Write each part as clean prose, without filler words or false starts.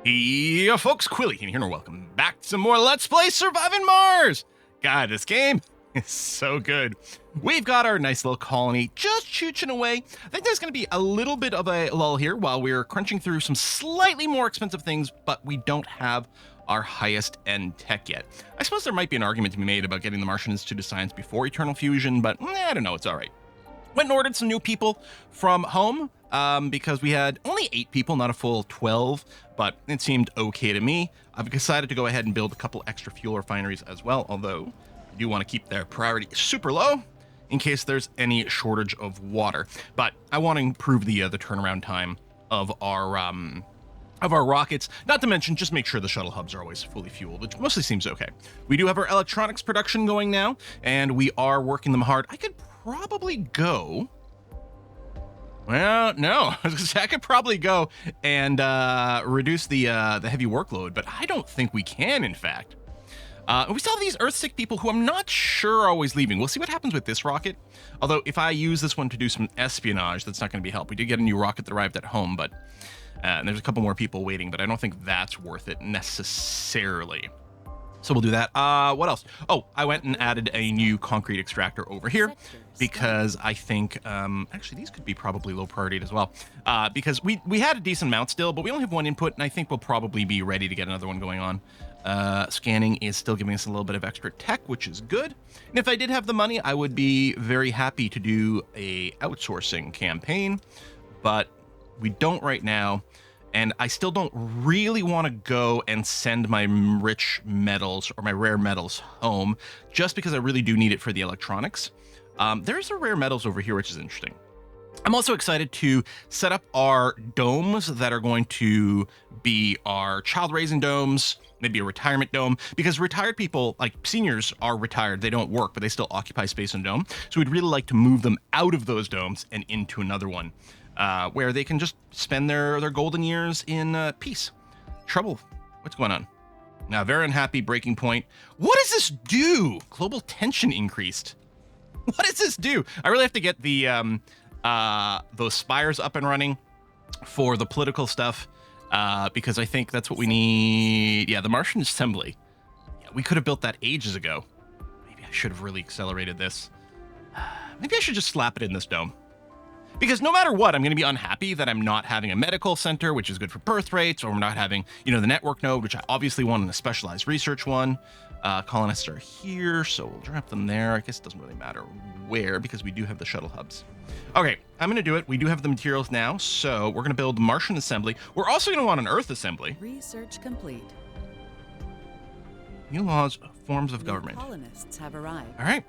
Yeah, folks, Quilly here, and welcome back to some more Let's Play Surviving Mars! God, this game is so good. We've got our nice little colony just chooching away. I think there's going to be a little bit of a lull here while we're crunching through some slightly more expensive things, but we don't have our highest end tech yet. I suppose there might be an argument to be made about getting the Martian Institute of Science before Eternal Fusion, but I don't know, it's all right. Went and ordered some new people from home because we had only 8 people, not a full 12, but it seemed okay to me. I've decided to go ahead and build a couple extra fuel refineries as well, although I do want to keep their priority super low in case there's any shortage of water. But I want to improve the turnaround time of our rockets, not to mention just make sure the shuttle hubs are always fully fueled, which mostly seems okay. We do have our electronics production going now, and we are working them hard. I could probably go... Well, no, I could probably go and reduce the heavy workload, but I don't think we can, in fact. We still have these Earth-sick people who I'm not sure are always leaving. We'll see what happens with this rocket. Although, if I use this one to do some espionage, that's not going to be help. We did get a new rocket that arrived at home, but and there's a couple more people waiting, but I don't think that's worth it necessarily. So we'll do that. What else? Oh, I went and added a new concrete extractor over here because I think, actually these could be probably low priority as well, because we had a decent amount still, but we only have one input, and I think we'll probably be ready to get another one going on. Scanning is still giving us a little bit of extra tech, which is good. And if I did have the money, I would be very happy to do a outsourcing campaign, but we don't right now. And I still don't really want to go and send my rich metals or my rare metals home just because I really do need it for the electronics. There's a rare metals over here, which is interesting. I'm also excited to set up our domes that are going to be our child raising domes, maybe a retirement dome, because retired people, like seniors, are retired. They don't work, but they still occupy space in a dome. So we'd really like to move them out of those domes and into another one. Where they can just spend their golden years in peace. Trouble. What's going on? Now, very unhappy, breaking point. What does this do? Global tension increased. What does this do? I really have to get the those spires up and running for the political stuff because I think that's what we need. Yeah, the Martian assembly. Yeah, we could have built that ages ago. Maybe I should have really accelerated this. Maybe I should just slap it in this dome. Because no matter what, I'm going to be unhappy that I'm not having a medical center, which is good for birth rates, or we're not having, the network node, which I obviously want in a specialized research one. Colonists are here, so we'll drop them there. I guess it doesn't really matter where, because we do have the shuttle hubs. Okay, I'm going to do it. We do have the materials now, so we're going to build Martian assembly. We're also going to want an Earth assembly. Research complete. New laws, forms of government. Colonists have arrived. All right,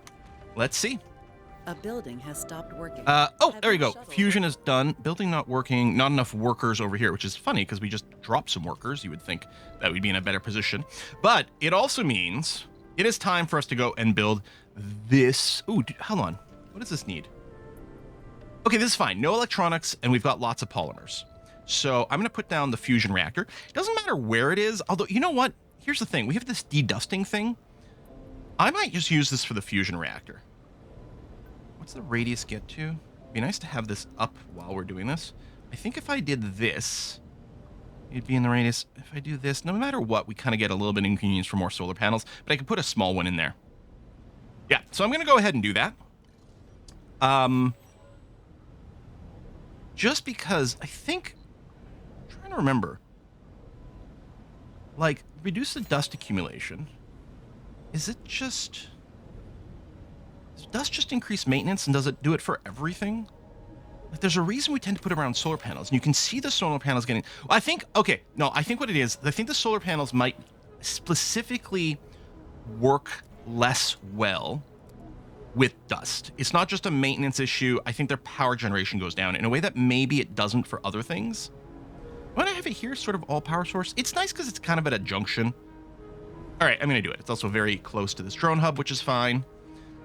let's see. A building has stopped working. Oh, there you go. Fusion is done. Building not working. Not enough workers over here, which is funny because we just dropped some workers. You would think that we'd be in a better position. But it also means it is time for us to go and build this. Ooh, hold on. What does this need? Okay, this is fine. No electronics, and we've got lots of polymers. So I'm going to put down the fusion reactor. It doesn't matter where it is, although, you know what? Here's the thing. We have this dedusting thing. I might just use this for the fusion reactor. What's the radius get to? It'd be nice to have this up while we're doing this. I think if I did this, it'd be in the radius. If I do this, no matter what, we kind of get a little bit of inconvenience for more solar panels, but I could put a small one in there. Yeah, so I'm going to go ahead and do that. Just because I think, I'm trying to remember, like, reduce the dust accumulation. Is it just... Does just increase maintenance, and does it do it for everything? Like, there's a reason we tend to put it around solar panels, and you can see the solar panels getting... Well, I think what it is, I think the solar panels might specifically work less well with dust. It's not just a maintenance issue. I think their power generation goes down in a way that maybe it doesn't for other things. Why do I have it here, sort of all power source? It's nice because it's kind of at a junction. All right, I'm going to do it. It's also very close to this drone hub, which is fine.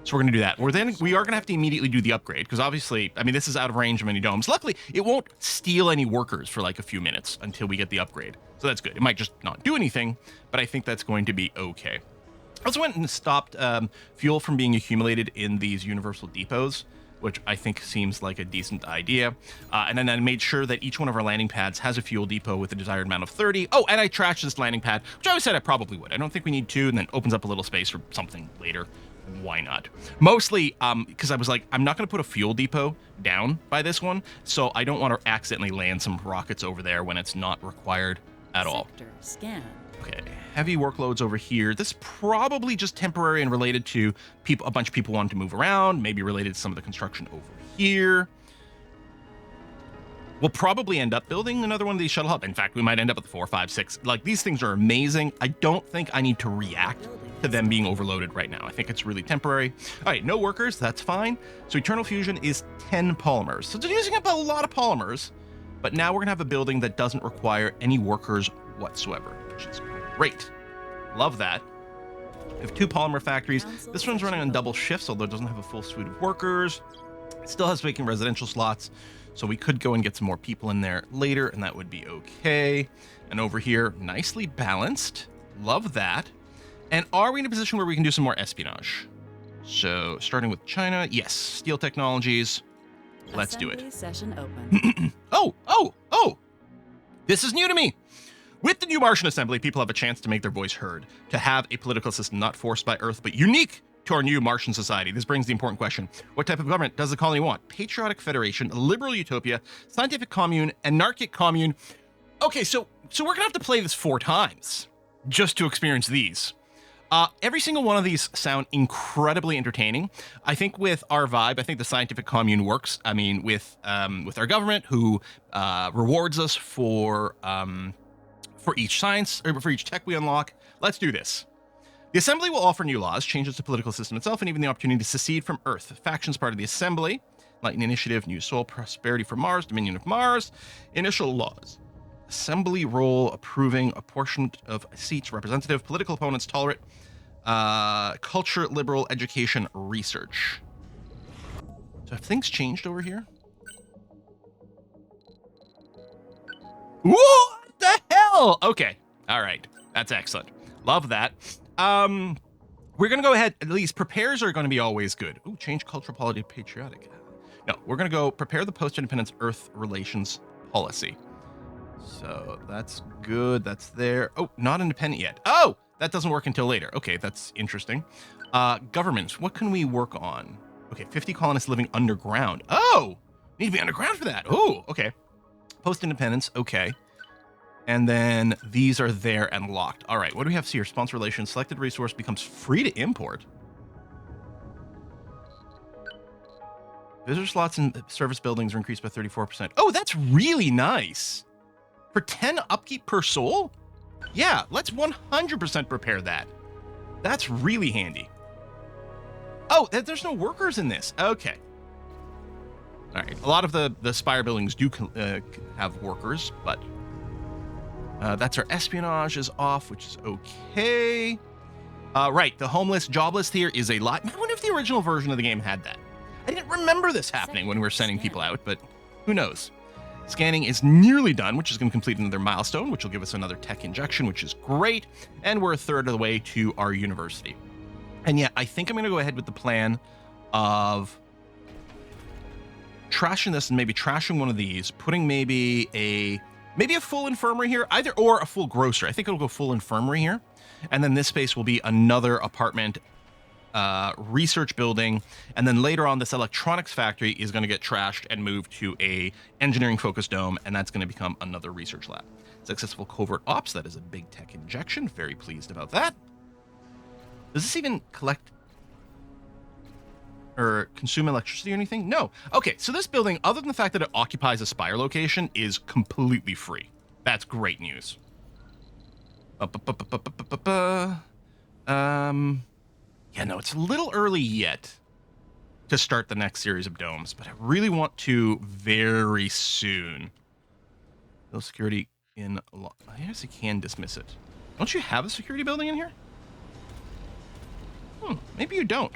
So we're going to do that. We are going to have to immediately do the upgrade because obviously, I mean, this is out of range of any domes. Luckily, it won't steal any workers for like a few minutes until we get the upgrade. So that's good. It might just not do anything, but I think that's going to be okay. I also went and stopped fuel from being accumulated in these universal depots, which I think seems like a decent idea. And then I made sure that each one of our landing pads has a fuel depot with the desired amount of 30. Oh, and I trashed this landing pad, which I always said I probably would. I don't think we need 2, and then opens up a little space for something later. Why not? Mostly because I was like, I'm not going to put a fuel depot down by this one, so I don't want to accidentally land some rockets over there when it's not required at all. Sector scanned. Okay, heavy workloads over here. This is probably just temporary and related to people. A bunch of people wanting to move around, maybe related to some of the construction over here. We'll probably end up building another one of these shuttle hubs. In fact, we might end up with 4, 5, 6. Like, these things are amazing. I don't think I need to react to them being overloaded right now. I think it's really temporary. All right, no workers, that's fine. So Eternal Fusion is 10 polymers. So it's using up a lot of polymers, but now we're gonna have a building that doesn't require any workers whatsoever, which is great. Love that. We have 2 polymer factories. This one's running on double shifts, although it doesn't have a full suite of workers. It still has vacant residential slots, so we could go and get some more people in there later, and that would be okay. And over here, nicely balanced. Love that. And are we in a position where we can do some more espionage? So, starting with China, yes, steel technologies. Let's do it. Session open. Oh! This is new to me. With the new Martian Assembly, people have a chance to make their voice heard, to have a political system not forced by Earth, but unique to our new Martian society. This brings the important question. What type of government does the colony want? Patriotic federation, liberal utopia, scientific commune, anarchic commune. Okay, so we're gonna have to play this 4 times just to experience these. Every single one of these sound incredibly entertaining. I think with our vibe, I think the scientific commune works. I mean, with our government, who rewards us for each science, or for each tech we unlock. Let's do this. The Assembly will offer new laws, changes to the political system itself, and even the opportunity to secede from Earth. Factions part of the Assembly: Enlightened Initiative, New Soul, Prosperity for Mars, Dominion of Mars. Initial laws: Assembly role approving apportionment of seats, representative, political opponents tolerate, culture, liberal, education, research. So have things changed over here? What the hell? Okay. All right. That's excellent. Love that. We're going to go ahead. At least prepares are going to be always good. Ooh, change cultural polity to patriotic. No, we're going to go prepare the post-independence Earth relations policy. So that's good. That's there. Oh, not independent yet. Oh, that doesn't work until later. Okay, that's interesting. Governments. What can we work on? Okay, 50 colonists living underground. Oh, need to be underground for that. Oh, okay. Post-independence. Okay. And then these are there and locked. All right, what do we have here? Sponsor relations. Selected resource becomes free to import. Visitor slots in service buildings are increased by 34%. Oh, that's really nice. For 10 upkeep per soul? Yeah, let's 100% prepare that. That's really handy. Oh, there's no workers in this. Okay. All right, a lot of the spire buildings do have workers, but that's our espionage is off, which is okay. Right, the homeless, jobless here is a lot. I wonder if the original version of the game had that. I didn't remember this happening when we were sending people out, but who knows? Scanning is nearly done, which is going to complete another milestone, which will give us another tech injection, which is great. And we're a third of the way to our university. And yeah, I think I'm going to go ahead with the plan of trashing this and maybe trashing one of these, putting maybe a full infirmary here, either or a full grocery. I think it'll go full infirmary here. And then this space will be another apartment, research building, and then later on this electronics factory is going to get trashed and moved to a engineering focused dome, and that's going to become another research lab. Successful covert ops, that is a big tech injection. Very pleased about that. Does this even collect or consume electricity or anything? No. Okay, so this building, other than the fact that it occupies a spire location, is completely free. That's great news. Yeah, no, it's a little early yet to start the next series of domes, but I really want to very soon. No security in. I guess you can dismiss it. Don't you have a security building in here? Maybe you don't.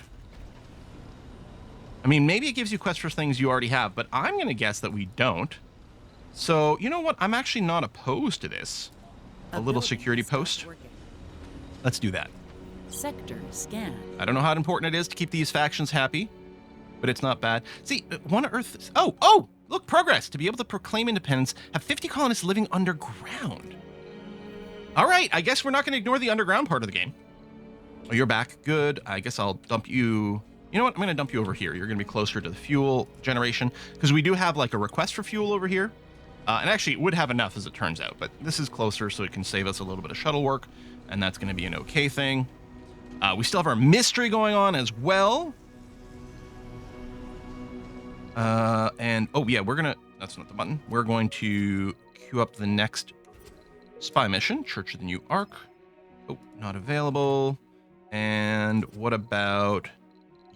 I mean, maybe it gives you quests for things you already have, but I'm going to guess that we don't. So, you know what? I'm actually not opposed to this. A little security post. Let's do that. Sector scan. I don't know how important it is to keep these factions happy, but it's not bad. See, one Earth... Oh! Look, progress. To be able to proclaim independence, have 50 colonists living underground. All right, I guess we're not going to ignore the underground part of the game. Oh, you're back. Good. I guess I'll dump you... You know what? I'm going to dump you over here. You're going to be closer to the fuel generation, because we do have like a request for fuel over here. And actually, it would have enough as it turns out, but this is closer, so it can save us a little bit of shuttle work, and that's going to be an okay thing. We still have our mystery going on as well. And, oh yeah, we're going to... That's not the button. We're going to queue up the next spy mission, Church of the New Ark. Oh, not available. And what about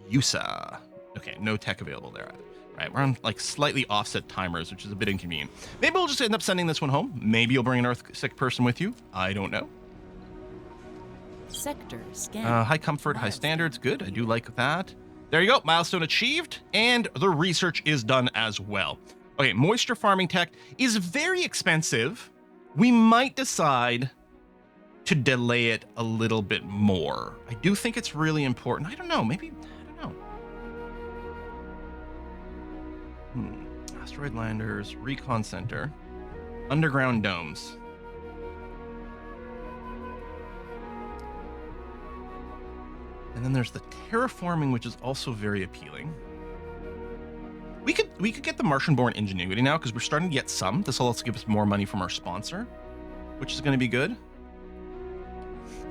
USA? Okay, no tech available there either. Right, we're on like slightly offset timers, which is a bit inconvenient. Maybe we'll just end up sending this one home. Maybe you'll bring an Earth sick person with you. I don't know. Sector scan. High comfort, high standards. Good. I do like that. There you go. Milestone achieved. And the research is done as well. Okay, moisture farming tech is very expensive. We might decide to delay it a little bit more. I do think it's really important. I don't know. Maybe, I don't know. Asteroid landers, recon center, underground domes. And then there's the terraforming, which is also very appealing. We could get the Martian-born ingenuity now because we're starting to get some. This will also give us more money from our sponsor, which is going to be good.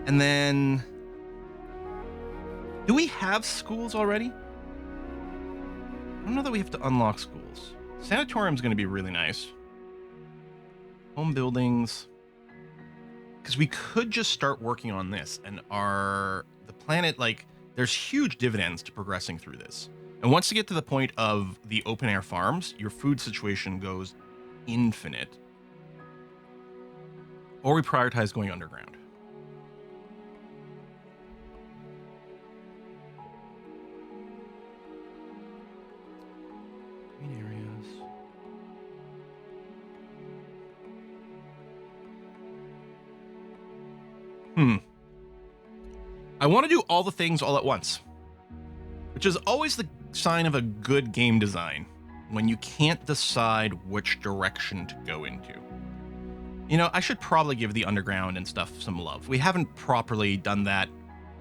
And then, do we have schools already? I don't know that we have to unlock schools. Sanatorium's going to be really nice. Home buildings. Because we could just start working on this, and the planet, like, there's huge dividends to progressing through this. And once you get to the point of the open air farms, your food situation goes infinite. Or we prioritize going underground. Green areas. I want to do all the things all at once, which is always the sign of a good game design, when you can't decide which direction to go into. You know, I should probably give the underground and stuff some love. We haven't properly done that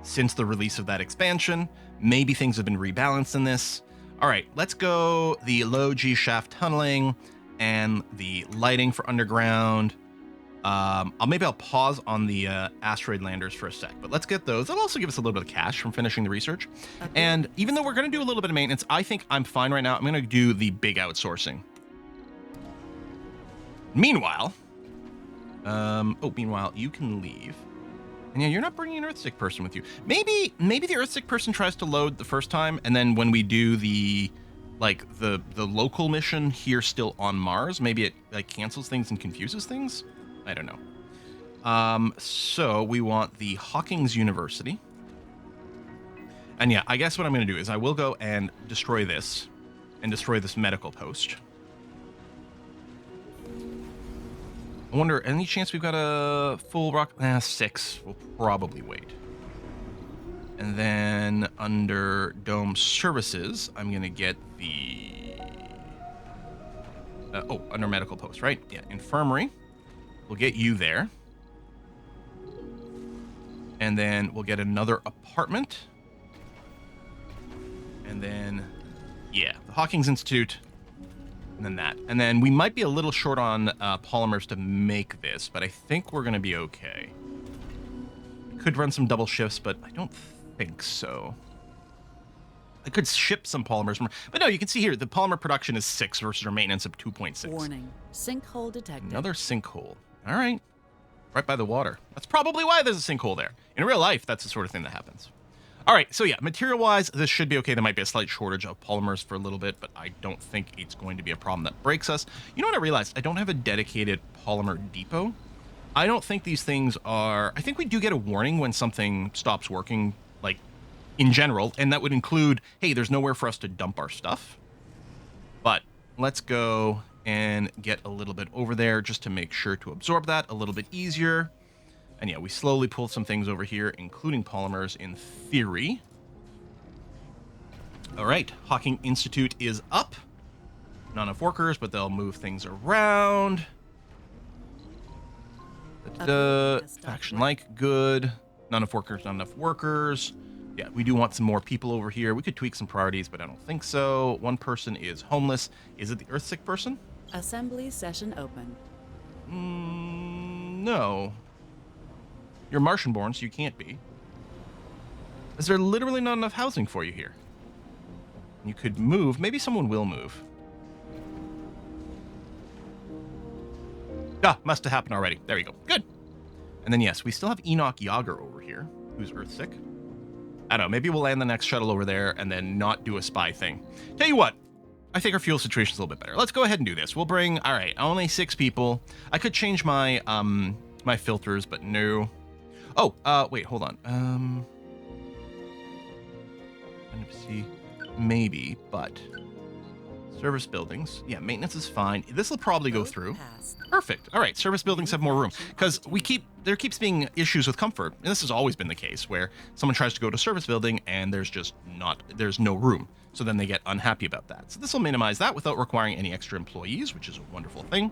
since the release of that expansion. Maybe things have been rebalanced in this. All right, let's go the low G shaft tunneling and the lighting for underground. Maybe I'll pause on the asteroid landers for a sec, but let's get those. That'll also give us a little bit of cash from finishing the research. Okay. And even though we're going to do a little bit of maintenance, I think I'm fine right now. I'm going to do the big outsourcing. Meanwhile, meanwhile, you can leave. And yeah, you're not bringing an Earthsick person with you. Maybe the Earthsick person tries to load the first time, and then when we do the local mission here still on Mars, maybe it like cancels things and confuses things. I don't know. So we want the Hawkins University. And yeah, I guess what I'm going to do is I will go and destroy this medical post. I wonder, any chance we've got a full rock? 6. We'll probably wait. And then under Dome Services, I'm going to get the... under medical post, right? Yeah, infirmary. We'll get you there. And then we'll get another apartment. And then, yeah, the Hawkins Institute. And then that. And then we might be a little short on polymers to make this, but I think we're going to be okay. Could run some double shifts, but I don't think so. I could ship some polymers from... But no, you can see here, the polymer production is 6 versus our maintenance of 2.6. Warning. Sinkhole detected. Another sinkhole. All right. Right by the water. That's probably why there's a sinkhole there. In real life, that's the sort of thing that happens. All right, so yeah, material-wise, this should be okay. There might be a slight shortage of polymers for a little bit, but I don't think it's going to be a problem that breaks us. You know what I realized? I don't have a dedicated polymer depot. I don't think these things are... I think we do get a warning when something stops working, like, in general, and that would include, hey, there's nowhere for us to dump our stuff. But let's go and get a little bit over there just to make sure to absorb that a little bit easier. And yeah, we slowly pull some things over here, including polymers in theory. All right, Hawking Institute is up. Not enough workers, but they'll move things around. Faction like, good. Not enough workers, not enough workers. Yeah, we do want some more people over here. We could tweak some priorities, but I don't think so. One person is homeless. Is it the Earthsick person? Assembly session open. No. You're Martian born, so you can't be. Is there literally not enough housing for you here? You could move. Maybe someone will move. Ah, must have happened already. There you go. Good. And then, yes, we still have Enoch Yager over here, who's Earthsick. I don't know. Maybe we'll land the next shuttle over there and then not do a spy thing. Tell you what. I think our fuel situation's a little bit better. Let's go ahead and do this. We'll bring... All right, only 6 people. I could change my my filters, but no. Oh, wait, hold on. See, maybe, but... Service buildings. Yeah, maintenance is fine. This will probably go through. Perfect. All right, service buildings have more room because there keeps being issues with comfort, and this has always been the case where someone tries to go to service building and there's no room. So then they get unhappy about that. So this will minimize that without requiring any extra employees, which is a wonderful thing.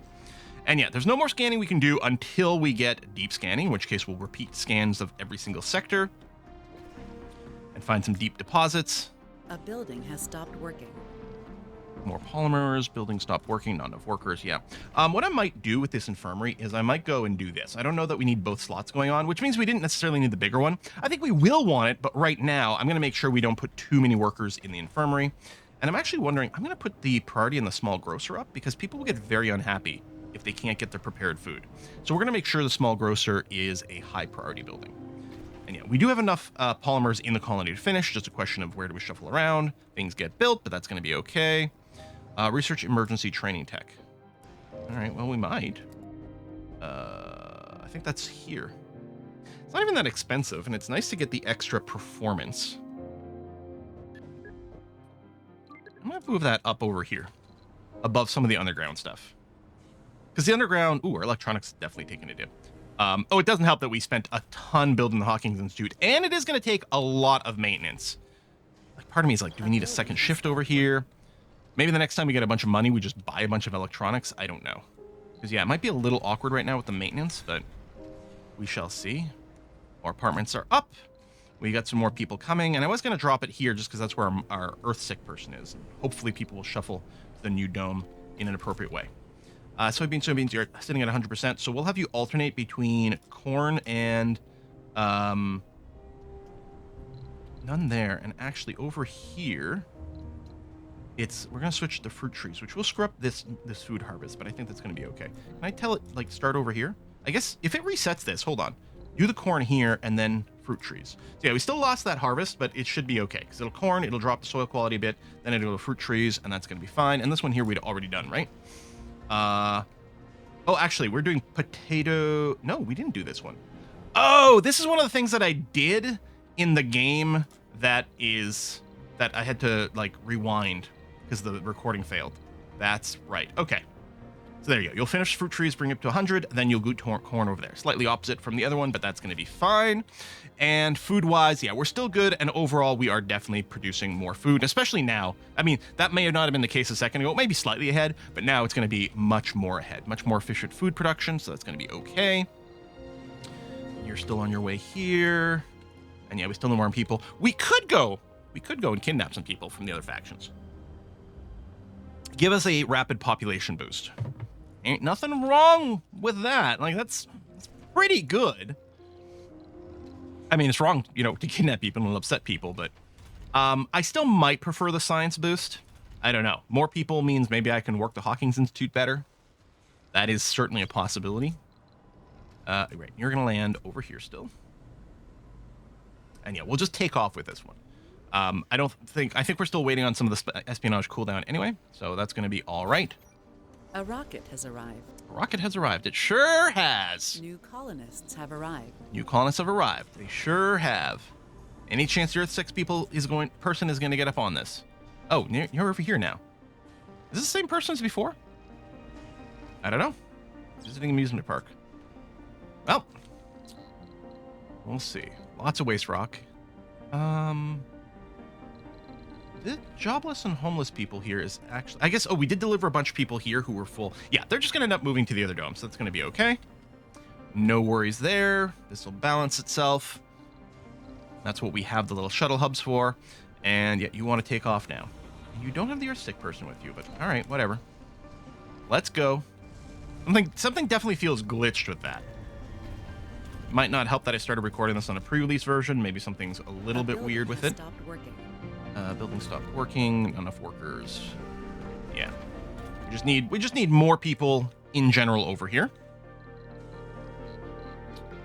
And yeah, there's no more scanning we can do until we get deep scanning, in which case we'll repeat scans of every single sector and find some deep deposits. A building has stopped working. More polymers, building stopped working, not enough workers, yeah. What I might do with this infirmary is I might go and do this. I don't know that we need both slots going on, which means we didn't necessarily need the bigger one. I think we will want it, but right now I'm going to make sure we don't put too many workers in the infirmary. And I'm actually wondering, I'm going to put the priority in the small grocer up because people will get very unhappy if they can't get their prepared food. So we're going to make sure the small grocer is a high priority building. And yeah, we do have enough polymers in the colony to finish, just a question of where do we shuffle around. Things get built, but that's going to be okay. Research emergency training tech. All right, well, we might. I think that's here. It's not even that expensive, and it's nice to get the extra performance. I'm going to move that up over here, above some of the underground stuff. Because the underground, our electronics definitely taking a dip. It doesn't help that we spent a ton building the Hawkins Institute, and it is going to take a lot of maintenance. Like, part of me is like, do we need a second shift over here? Maybe the next time we get a bunch of money, we just buy a bunch of electronics. I don't know. Because, yeah, it might be a little awkward right now with the maintenance, but we shall see. Our apartments are up. We got some more people coming, and I was going to drop it here just because that's where our Earthsick person is. And hopefully people will shuffle the new dome in an appropriate way. Soybeans, you're sitting at 100%, so we'll have you alternate between corn and... none there. And actually, over here... we're going to switch to fruit trees, which will screw up this food harvest, but I think that's going to be okay. Can I tell it, like, start over here? I guess if it resets this, hold on. Do the corn here and then fruit trees. So yeah, we still lost that harvest, but it should be okay. Because it'll drop the soil quality a bit, then it'll go to fruit trees, and that's going to be fine. And this one here we'd already done, right? Actually, we're doing potato... No, we didn't do this one. Oh, this is one of the things that I did in the game that I had to, like, rewind because the recording failed. That's right. Okay. So there you go. You'll finish fruit trees, bring it up to 100, then you'll go corn over there. Slightly opposite from the other one, but that's going to be fine. And food-wise, yeah, we're still good, and overall, we are definitely producing more food, especially now. I mean, that may have not have been the case a second ago, maybe slightly ahead, but now it's going to be much more ahead. Much more efficient food production, so that's going to be okay. You're still on your way here. And yeah, we still need more people. We could go and kidnap some people from the other factions. Give us a rapid population boost. Ain't nothing wrong with that. Like, that's pretty good. I mean, it's wrong, to kidnap people and upset people, but I still might prefer the science boost. I don't know. More people means maybe I can work the Hawkins Institute better. That is certainly a possibility. Right, you're going to land over here still. And yeah, we'll just take off with this one. I think we're still waiting on some of the espionage cooldown anyway, so that's going to be all right. A rocket has arrived. A rocket has arrived. It sure has. New colonists have arrived. New colonists have arrived. They sure have. Any chance the Earth-6 person is going to get up on this? Oh, you're over here now. Is this the same person as before? I don't know. Visiting amusement park. Well, we'll see. Lots of waste rock. The jobless and homeless people here is actually, I guess, oh, we did deliver a bunch of people here who were full. Yeah, they're just going to end up moving to the other dome, so that's going to be okay. No worries there. This will balance itself. That's what we have the little shuttle hubs for. And yet you want to take off now. You don't have the Earthstick person with you, but all right, whatever. Let's go. Something definitely feels glitched with that. Might not help that I started recording this on a pre-release version. Maybe something's a little bit weird with it. Stopped working. Building stopped working. Not enough workers. Yeah. We just need more people in general over here.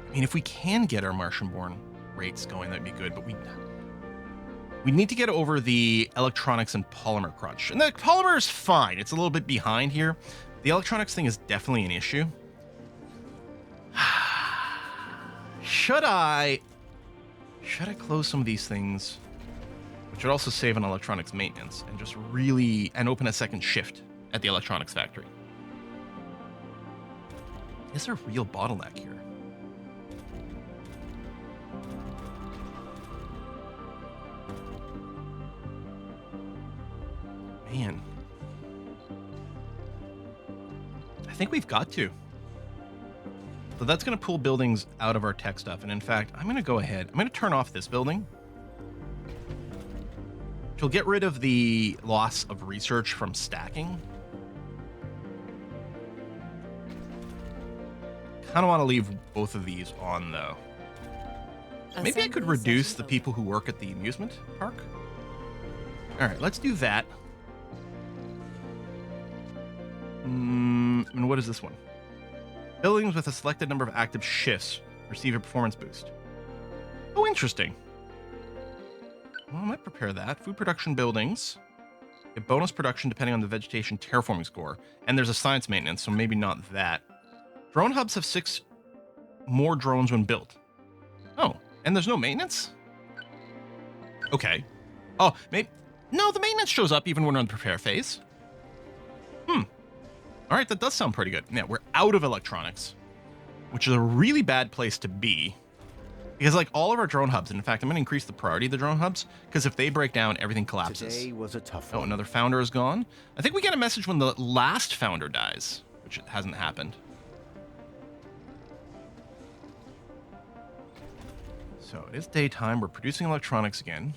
I mean, if we can get our Martian-born rates going, that'd be good. But we need to get over the electronics and polymer crunch. And the polymer is fine. It's a little bit behind here. The electronics thing is definitely an issue. Should I close some of these things, which would also save on electronics maintenance, and just and open a second shift at the electronics factory? Is there a real bottleneck here? Man. I think we've got to. So that's going to pull buildings out of our tech stuff. And in fact, I'm going to go ahead. I'm going to turn off this building. Which will get rid of the loss of research from stacking. Kind of want to leave both of these on, though. Maybe I could reduce the people who work at the amusement park. All right, let's do that. And what is this one? Buildings with a selected number of active shifts receive a performance boost. Oh, interesting. Well, I might prepare that. Food production buildings get bonus production depending on the vegetation terraforming score. And there's a science maintenance, so maybe not that. Drone hubs have 6 more drones when built. Oh, and there's no maintenance? Okay. Oh, maybe... No, the maintenance shows up even when we're in the prepare phase. All right, that does sound pretty good. Yeah, we're out of electronics, which is a really bad place to be. Because like all of our drone hubs, and in fact, I'm going to increase the priority of the drone hubs, because if they break down, everything collapses. Today was a tough one. Oh, another founder is gone. I think we get a message when the last founder dies, which hasn't happened. So it is daytime. We're producing electronics again.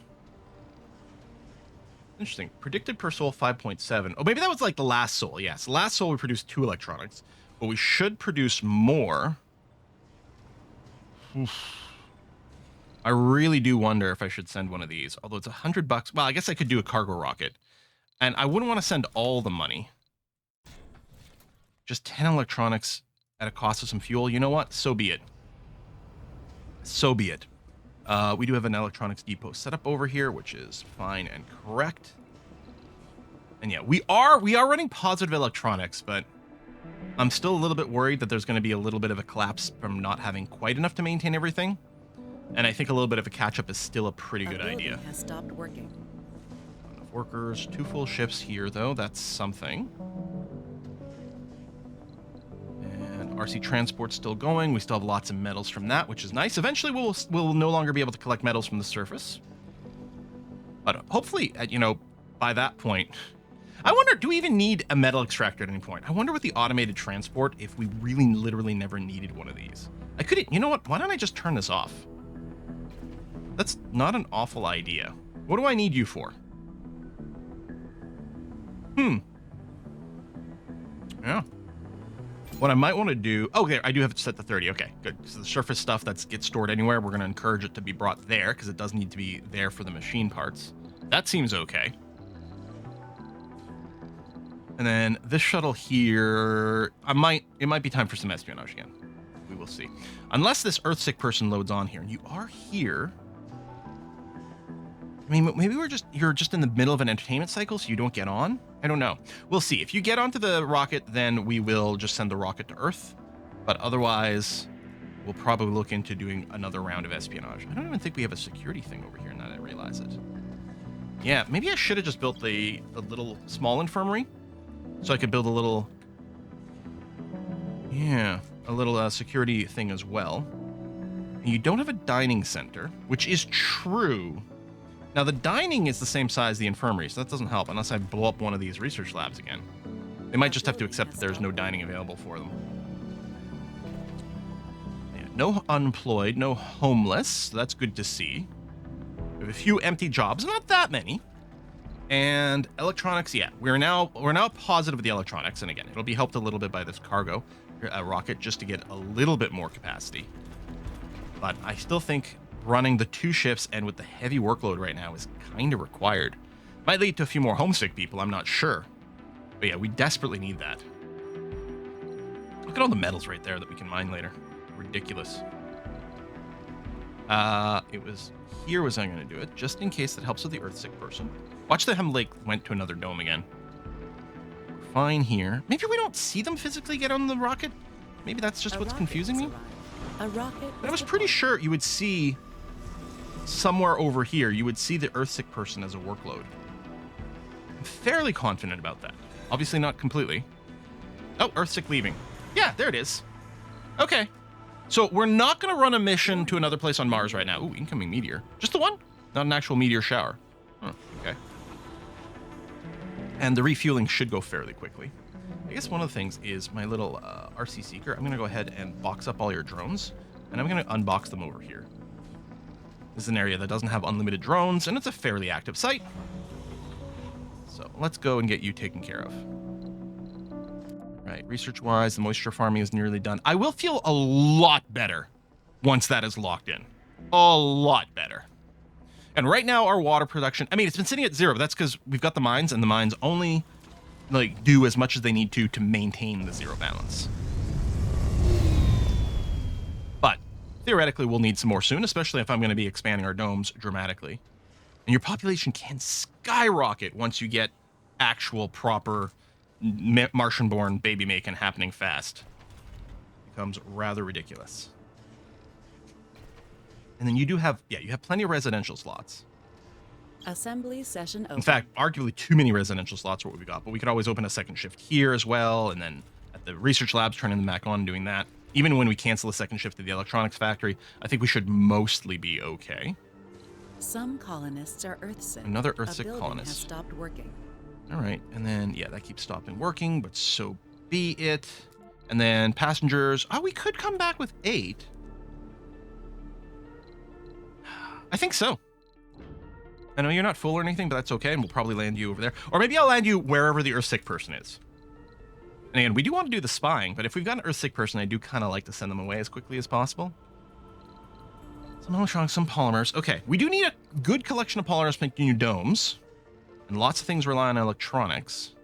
Interesting. Predicted per soul 5.7. Oh, maybe that was like the last soul. Yes, last soul we produced 2 electronics, but we should produce more. Oof. I really do wonder if I should send one of these. Although it's $100. Well, I guess I could do a cargo rocket, and I wouldn't want to send all the money. Just 10 electronics at a cost of some fuel. You know what? So be it. So be it. We do have an electronics depot set up over here, which is fine and correct. And yeah, we are running positive electronics, but I'm still a little bit worried that there's going to be a little bit of a collapse from not having quite enough to maintain everything. And I think a little bit of a catch-up is still a pretty good idea. Has stopped working. Enough workers, 2 full shifts here, though. That's something. RC transport's still going. We still have lots of metals from that, which is nice. Eventually, we'll no longer be able to collect metals from the surface. But hopefully, by that point... I wonder, do we even need a metal extractor at any point? I wonder with the automated transport if we really literally never needed one of these. I could... You know what? Why don't I just turn this off? That's not an awful idea. What do I need you for? Yeah. What I might want to do... Oh, there, I do have it set to 30. Okay, good. So the surface stuff that gets stored anywhere, we're going to encourage it to be brought there, because it does need to be there for the machine parts. That seems okay. And then this shuttle here... It might be time for some espionage again. We will see. Unless this Earthsick person loads on here. And you are here... I mean, maybe you're just in the middle of an entertainment cycle, so you don't get on? I don't know. We'll see. If you get onto the rocket, then we will just send the rocket to Earth. But otherwise, we'll probably look into doing another round of espionage. I don't even think we have a security thing over here, now that I realize it. Yeah, maybe I should have just built the little small infirmary. So I could build a little... Yeah, a little security thing as well. And you don't have a dining center, which is true. Now, the dining is the same size as the infirmary, so that doesn't help unless I blow up one of these research labs again. They might just have to accept that there's no dining available for them. Yeah, no unemployed, no homeless. So that's good to see. We have a few empty jobs, not that many. And electronics, yeah, we're now positive with the electronics, and again, it'll be helped a little bit by this cargo rocket just to get a little bit more capacity. But I still think running the 2 shifts and with the heavy workload right now is kind of required. Might lead to a few more homesick people, I'm not sure. But yeah, we desperately need that. Look at all the metals right there that we can mine later. Ridiculous. It was here was I'm going to do it, just in case that helps with the Earthsick person. Watch that Lake went to another dome again. We're fine here. Maybe we don't see them physically get on the rocket. Maybe that's just what's confusing me. A rocket. But I was pretty sure you would see somewhere over here, you would see the Earthsick person as a workload. I'm fairly confident about that. Obviously not completely. Oh, Earthsick leaving. Yeah, there it is. Okay. So we're not going to run a mission to another place on Mars right now. Ooh, incoming meteor. Just the one? Not an actual meteor shower. Huh, okay. And the refueling should go fairly quickly. I guess one of the things is my little RC Seeker. I'm going to go ahead and box up all your drones, and I'm going to unbox them over here. This is an area that doesn't have unlimited drones, and it's a fairly active site. So let's go and get you taken care of. Right, research-wise, the moisture farming is nearly done. I will feel a lot better once that is locked in. A lot better. And right now, our water production, I mean, it's been sitting at 0, but that's because we've got the mines, and the mines only like do as much as they need to maintain the 0 balance. But theoretically, we'll need some more soon, especially if I'm going to be expanding our domes dramatically. And your population can skyrocket once you get actual proper Martian-born baby making happening fast. It becomes rather ridiculous. And then you do have, yeah, you have plenty of residential slots. Assembly session open. In fact, arguably too many residential slots are what we got, but we could always open a second shift here as well, and then at the research labs, turning them back on and doing that. Even when we cancel the second shift at the electronics factory, I think we should mostly be okay. Some colonists are Earthsick. Another Earthsick A building colonist. has stopped working. All right, and then, yeah, that keeps stopping working, but so be it. And then passengers, oh, we could come back with 8. I think so. I know you're not full or anything, but that's okay, and we'll probably land you over there. Or maybe I'll land you wherever the Earthsick person is. And again, we do want to do the spying, but if we've got an Earthsick person, I do kind of like to send them away as quickly as possible. Some electronics, some polymers. Okay, we do need a good collection of polymers making new domes. And lots of things rely on electronics.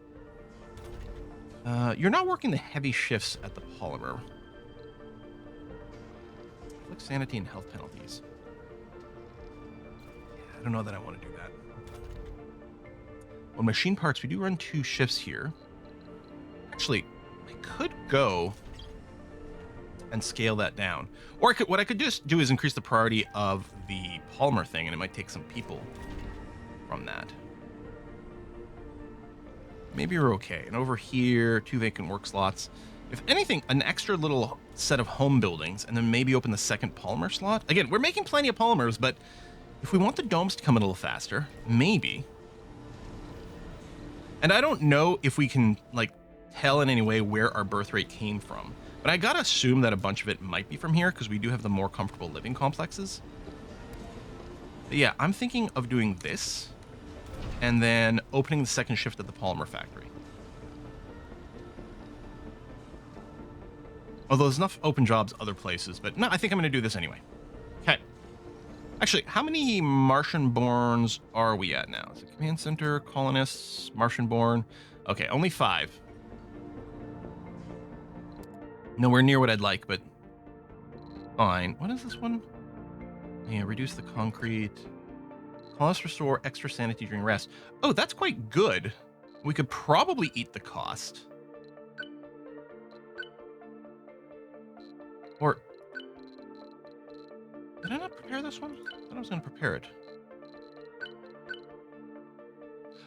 You're not working the heavy shifts at the polymer. Like sanity and health penalties. Yeah, I don't know that I want to do that. On machine parts, we do run 2 shifts here. Actually, I could go and scale that down. Or what I could just do is increase the priority of the polymer thing, and it might take some people from that. Maybe we're okay. And over here, 2 vacant work slots. If anything, an extra little set of home buildings, and then maybe open the second polymer slot. Again, we're making plenty of polymers, but if we want the domes to come a little faster, maybe. And I don't know if we can, like, tell in any way where our birth rate came from. But I gotta assume that a bunch of it might be from here, because we do have the more comfortable living complexes. But yeah, I'm thinking of doing this, and then opening the second shift at the polymer factory. Although there's enough open jobs other places, but no, I think I'm going to do this anyway. Okay. Actually, how many Martian-borns are we at now? Is it Command Center, Colonists, Martian-born? Okay, only 5. Nowhere near what I'd like, but fine. What is this one? Yeah, reduce the concrete. Colonists restore extra sanity during rest. Oh, that's quite good. We could probably eat the cost. Or did I not prepare this one? I thought I was going to prepare it.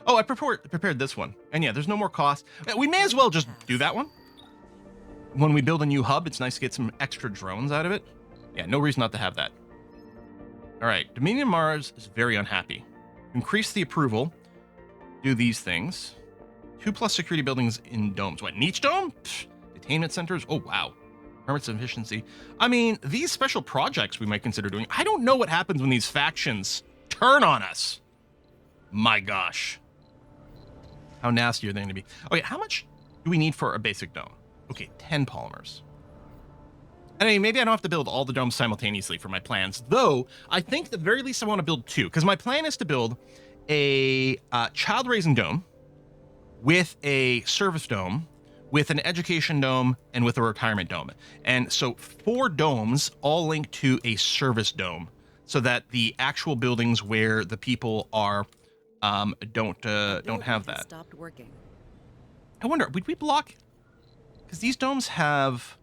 Oh, I prepared this one. And yeah, there's no more cost. We may as well just do that one. When we build a new hub, it's nice to get some extra drones out of it. Yeah, no reason not to have that. All right, Dominion Mars is very unhappy. Increase the approval. Do these things. 2+ security buildings in domes. What, in each dome? Pfft. Detainment centers? Oh, wow. Permits of efficiency. I mean, these special projects we might consider doing. I don't know what happens when these factions turn on us. My gosh. How nasty are they going to be? Okay, how much do we need for a basic dome? Okay, 10 polymers. I mean, maybe I don't have to build all the domes simultaneously for my plans, though I think at the very least I want to build 2, because my plan is to build a child-raising dome with a service dome, with an education dome, and with a retirement dome. And so 4 domes all linked to a service dome, so that the actual buildings where the people are don't have that. Stopped working. I wonder, would we block? Because these domes have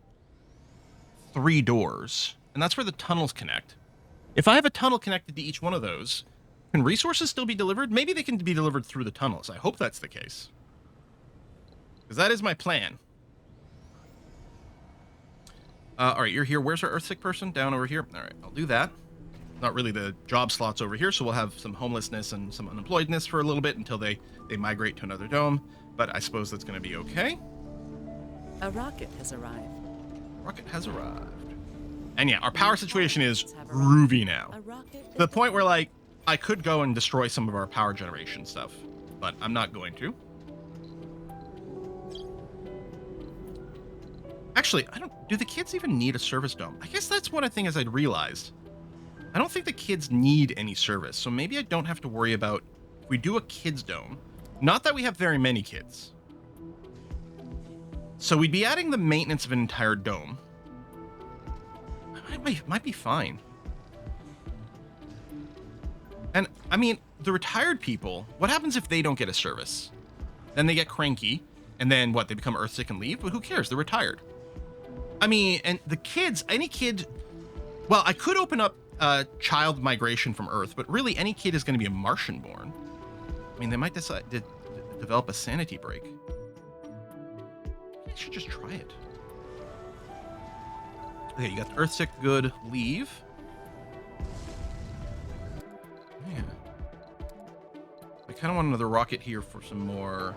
3 doors, and that's where the tunnels connect. If I have a tunnel connected to each one of those, can resources still be delivered? Maybe they can be delivered through the tunnels. I hope that's the case, because that is my plan. All right, you're here. Where's our Earthsick person? Down over here. All right, I'll do that. Not really the job slots over here, so we'll have some homelessness and some unemployedness for a little bit until they migrate to another dome, but I suppose that's going to be okay. A rocket has arrived. Rocket has arrived. And yeah, our power situation is groovy now. To the point where, like, I could go and destroy some of our power generation stuff, but I'm not going to. Actually, do the kids even need a service dome? I guess that's one thing as I'd realized. I don't think the kids need any service, so maybe I don't have to worry about if we do a kids dome. Not that we have very many kids. So we'd be adding the maintenance of an entire dome. Might be fine. And, I mean, the retired people, what happens if they don't get a service? Then they get cranky, and then what, they become Earthsick and leave? But who cares? They're retired. I mean, and the kids, any kid... Well, I could open up child migration from Earth, but really any kid is going to be a Martian born. I mean, they might decide to develop a sanity break. I should just try it. Okay, you got the Earthsick, good, leave. Yeah. I kind of want another rocket here for some more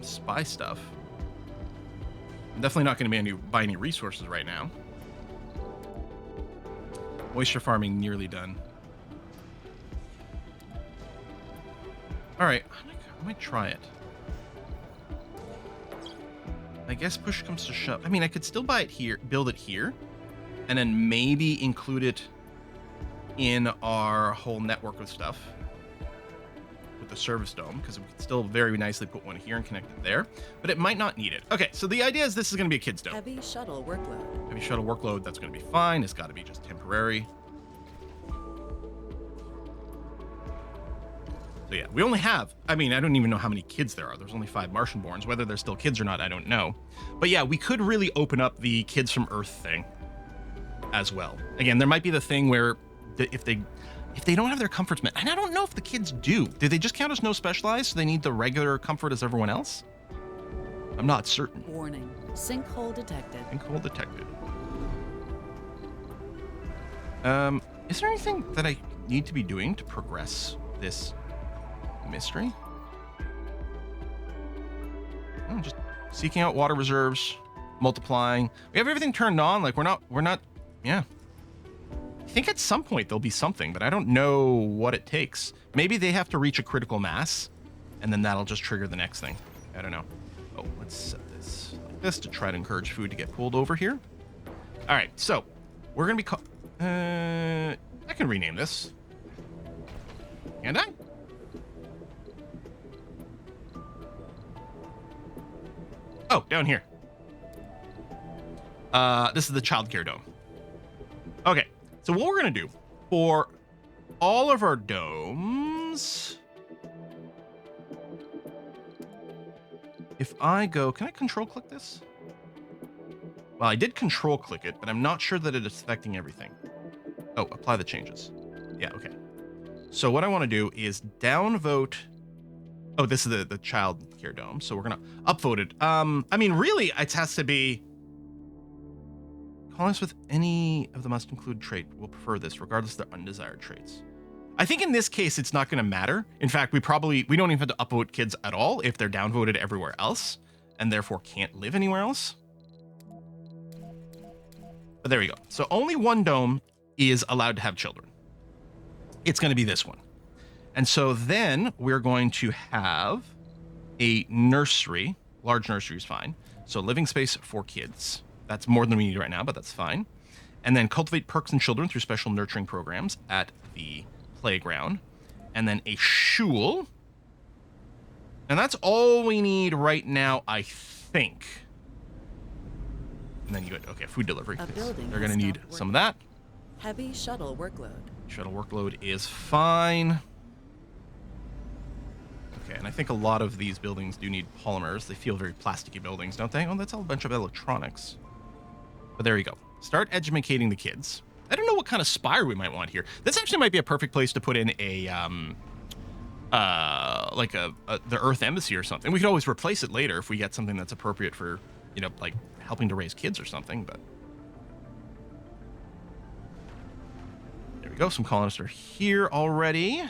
spy stuff. I'm definitely not going to buy any resources right now. Moisture farming nearly done. All right, I might try it. I guess push comes to shove. I mean, I could still buy it here, build it here, and then maybe include it in our whole network of stuff with the service dome, because we could still very nicely put one here and connect it there, but it might not need it. Okay, so the idea is this is going to be a kid's dome. Heavy shuttle workload. Heavy shuttle workload, that's going to be fine. It's got to be just temporary. So yeah, we only have, I mean, I don't even know how many kids there are. There's only 5 Martian borns. Whether they're still kids or not, I don't know. But yeah, we could really open up the kids from Earth thing as well. Again, there might be the thing where if they don't have their comforts met, and I don't know if the kids do they just count as no specialized, so they need the regular comfort as everyone else? I'm not certain. Warning. Sinkhole detected. Sinkhole detected. Is there anything that I need to be doing to progress this mystery? I'm just seeking out water reserves, multiplying. We have everything turned on. Like we're not. Yeah. I think at some point there'll be something, but I don't know what it takes. Maybe they have to reach a critical mass, and then that'll just trigger the next thing. I don't know. Oh, let's set this like this to try to encourage food to get pulled over here. All right, so we're gonna be. I can rename this. Can I? Oh, down here. This is the Childcare dome. Okay, so what we're gonna do for all of our domes, if I go, can I control click this? Well, I did control click it, but I'm not sure that it is affecting everything. Oh, apply the changes. Yeah, okay. So what I want to do is downvote. Oh, this is the child care dome. So we're going to upvote it. I mean, really, it has to be colonists with any of the must include trait will prefer this, regardless of their undesired traits. I think in this case, it's not going to matter. In fact, we don't even have to upvote kids at all if they're downvoted everywhere else and therefore can't live anywhere else. But there we go. So only one dome is allowed to have children. It's going to be this one. And so then we're going to have a nursery. Large nursery is fine. So living space for kids. That's more than we need right now, but that's fine. And then cultivate perks in children through special nurturing programs at the playground. And then a shul. And that's all we need right now, I think. And then you go, okay, food delivery. They're going to need some of that. Heavy shuttle workload. Shuttle workload is fine. Okay, and I think a lot of these buildings do need polymers. They feel very plasticky buildings, don't they? Oh, that's all a bunch of electronics. But there you go. Start educating the kids. I don't know what kind of spire we might want here. This actually might be a perfect place to put in a, the Earth Embassy or something. We could always replace it later if we get something that's appropriate for, you know, like helping to raise kids or something, but. There we go. Some colonists are here already.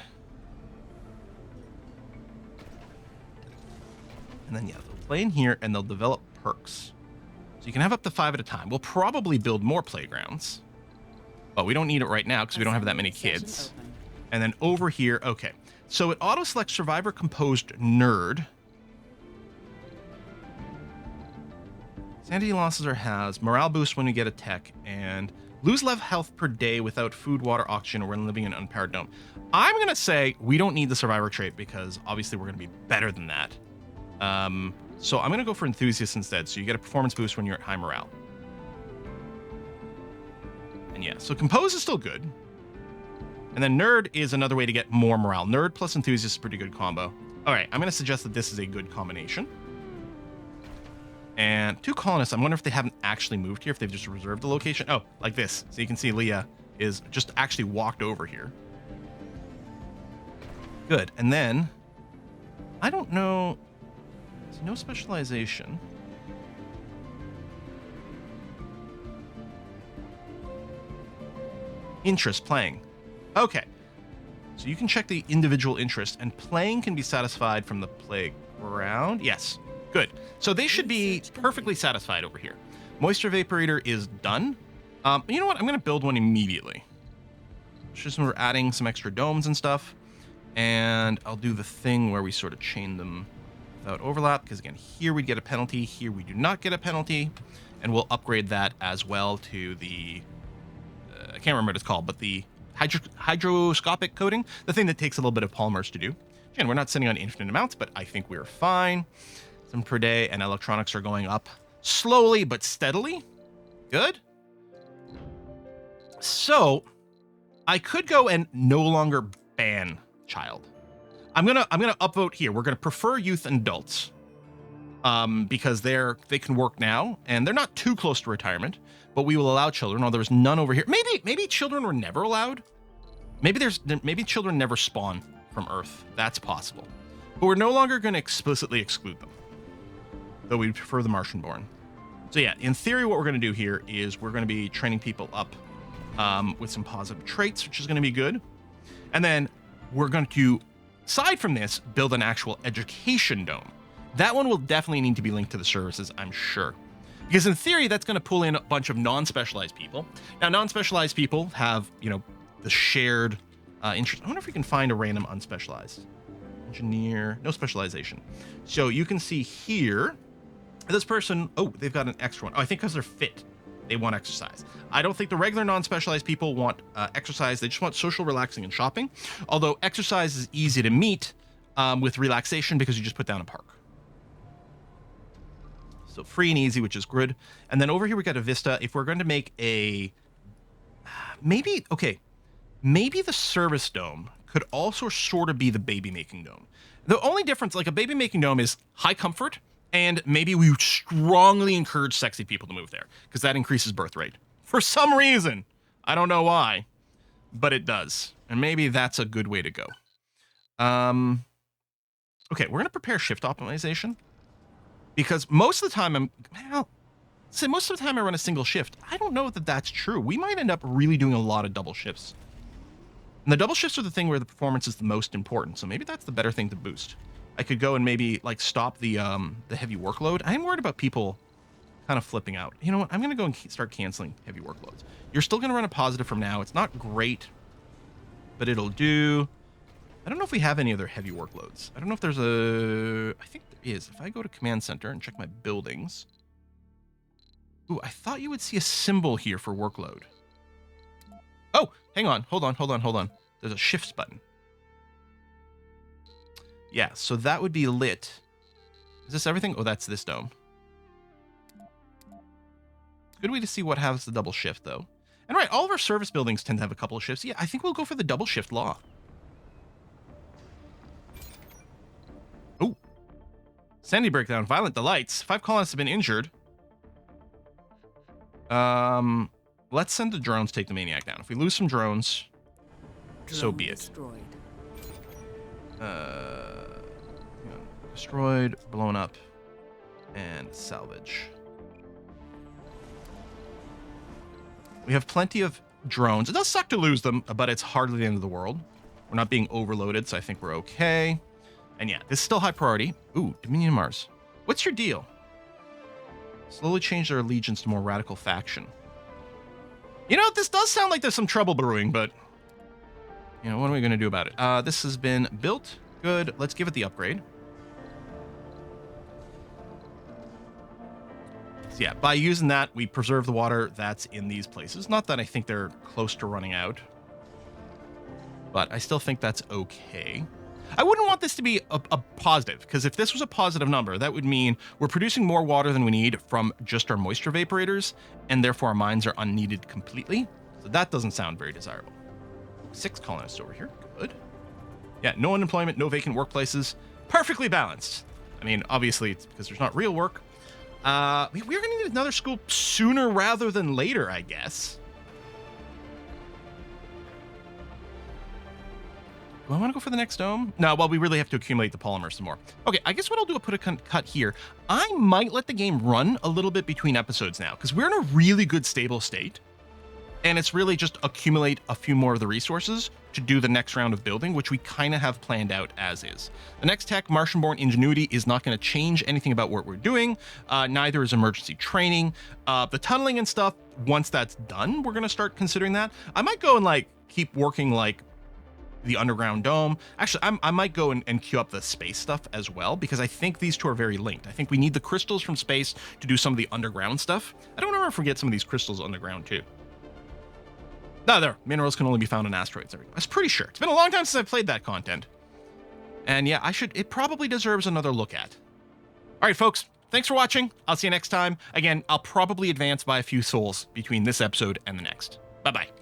And then, yeah, they'll play in here and they'll develop perks. So you can have up to 5 at a time. We'll probably build more playgrounds. But we don't need it right now because we don't have that many kids. And then over here, okay. So it auto-selects Survivor Composed Nerd. Sanity losses or has. Morale boost when we get a tech. And lose level health per day without food, water, oxygen, or when living in an unpowered dome. I'm going to say we don't need the Survivor trait because obviously we're going to be better than that. So I'm going to go for Enthusiast instead. So you get a performance boost when you're at high morale. And yeah, so Compose is still good. And then Nerd is another way to get more morale. Nerd plus Enthusiast is a pretty good combo. All right, I'm going to suggest that this is a good combination. And 2 colonists, I wonder if they haven't actually moved here, if they've just reserved the location. Oh, like this. So you can see Leah is just actually walked over here. Good. And then, I don't know. There's no specialization. Interest, playing. Okay. So you can check the individual interest, and playing can be satisfied from the playground. Yes. Good. So they should be perfectly satisfied over here. Moisture Vaporator is done. You know what? I'm going to build one immediately. Just we're adding some extra domes and stuff. And I'll do the thing where we sort of chain them without overlap. Because again, here we get a penalty. Here we do not get a penalty. And we'll upgrade that as well to the... I can't remember what it's called, but the hydroscopic coating. The thing that takes a little bit of polymers to do. Again, we're not sending on infinite amounts, but I think we're fine. Some per day, and electronics are going up slowly but steadily. Good. So I could go and no longer ban child. I'm gonna upvote here. We're gonna prefer youth and adults, because they can work now and they're not too close to retirement. But we will allow children. Oh, there's none over here. Maybe children were never allowed. Maybe children never spawn from Earth. That's possible. But we're no longer going to explicitly exclude them, though we prefer the Martian born. So yeah, in theory, what we're going to do here is we're going to be training people up with some positive traits, which is going to be good. And then we're going to, aside from this, build an actual education dome. That one will definitely need to be linked to the services, I'm sure. Because in theory, that's going to pull in a bunch of non-specialized people. Now, non-specialized people have, you know, the shared interest. I wonder if we can find a random unspecialized. Engineer, no specialization. So you can see here, this person, oh, they've got an extra one. Oh, I think because they're fit, they want exercise. I don't think the regular non-specialized people want exercise. They just want social, relaxing, and shopping. Although exercise is easy to meet with relaxation because you just put down a park. So free and easy, which is good. And then over here, we got a Vista. If we're going to make a, maybe the service dome could also sort of be the baby making dome. The only difference, like a baby making dome is high comfort, and maybe we strongly encourage sexy people to move there because that increases birth rate. For some reason. I don't know why, but it does. And maybe that's a good way to go. Okay, we're going to prepare shift optimization. Because most of the time most of the time I run a single shift. I don't know that that's true. We might end up really doing a lot of double shifts. And the double shifts are the thing where the performance is the most important. So maybe that's the better thing to boost. I could go and maybe like stop the heavy workload. I'm worried about people kind of flipping out. You know what? I'm going to go and start canceling heavy workloads. You're still going to run a positive from now. It's not great, but it'll do. I don't know if we have any other heavy workloads. I don't know if there's I think there is. If I go to Command Center and check my buildings. Ooh, I thought you would see a symbol here for workload. Oh, hang on. Hold on. There's a shifts button. Yeah, so that would be lit. Is this everything? Oh, that's this dome. Good way to see what has the double shift, though. And right, all of our service buildings tend to have a couple of shifts. Yeah, I think we'll go for the double shift law. Oh. Sandy breakdown, violent delights. 5 colonists have been injured. Let's send the drones take the maniac down. If we lose some drones, so be it. Destroyed. Destroyed, blown up, and salvage. We have plenty of drones. It does suck to lose them, but it's hardly the end of the world. We're not being overloaded, so I think we're okay. And yeah, this is still high priority. Ooh, Dominion Mars. What's your deal? Slowly change their allegiance to more radical faction. You know, this does sound like there's some trouble brewing, but you know, what are we going to do about it? This has been built. Good. Let's give it the upgrade. So yeah, by using that, we preserve the water that's in these places. Not that I think they're close to running out, but I still think that's okay. I wouldn't want this to be a positive, because if this was a positive number, that would mean we're producing more water than we need from just our moisture vaporators, and therefore our mines are unneeded completely. So that doesn't sound very desirable. 6 colonists over here. Good. Yeah, no unemployment, no vacant workplaces. Perfectly balanced. I mean, obviously, it's because there's not real work. We're going to need another school sooner rather than later, I guess. Do I want to go for the next dome? No, well, we really have to accumulate the polymer some more. Okay, I guess what I'll do, I'll put a cut here. I might let the game run a little bit between episodes now, because we're in a really good stable state. And it's really just accumulate a few more of the resources to do the next round of building, which we kind of have planned out as is. The next tech, Martian-born ingenuity, is not going to change anything about what we're doing. Neither is emergency training. The tunneling and stuff, once that's done, we're going to start considering that. I might go and like keep working like the underground dome. Actually, I might go and queue up the space stuff as well, because I think these two are very linked. I think we need the crystals from space to do some of the underground stuff. I don't ever forget some of these crystals underground too. No, there. Minerals can only be found in asteroids. I was pretty sure. It's been a long time since I've played that content. And yeah, it probably deserves another look at. All right, folks. Thanks for watching. I'll see you next time. Again, I'll probably advance by a few souls between this episode and the next. Bye-bye.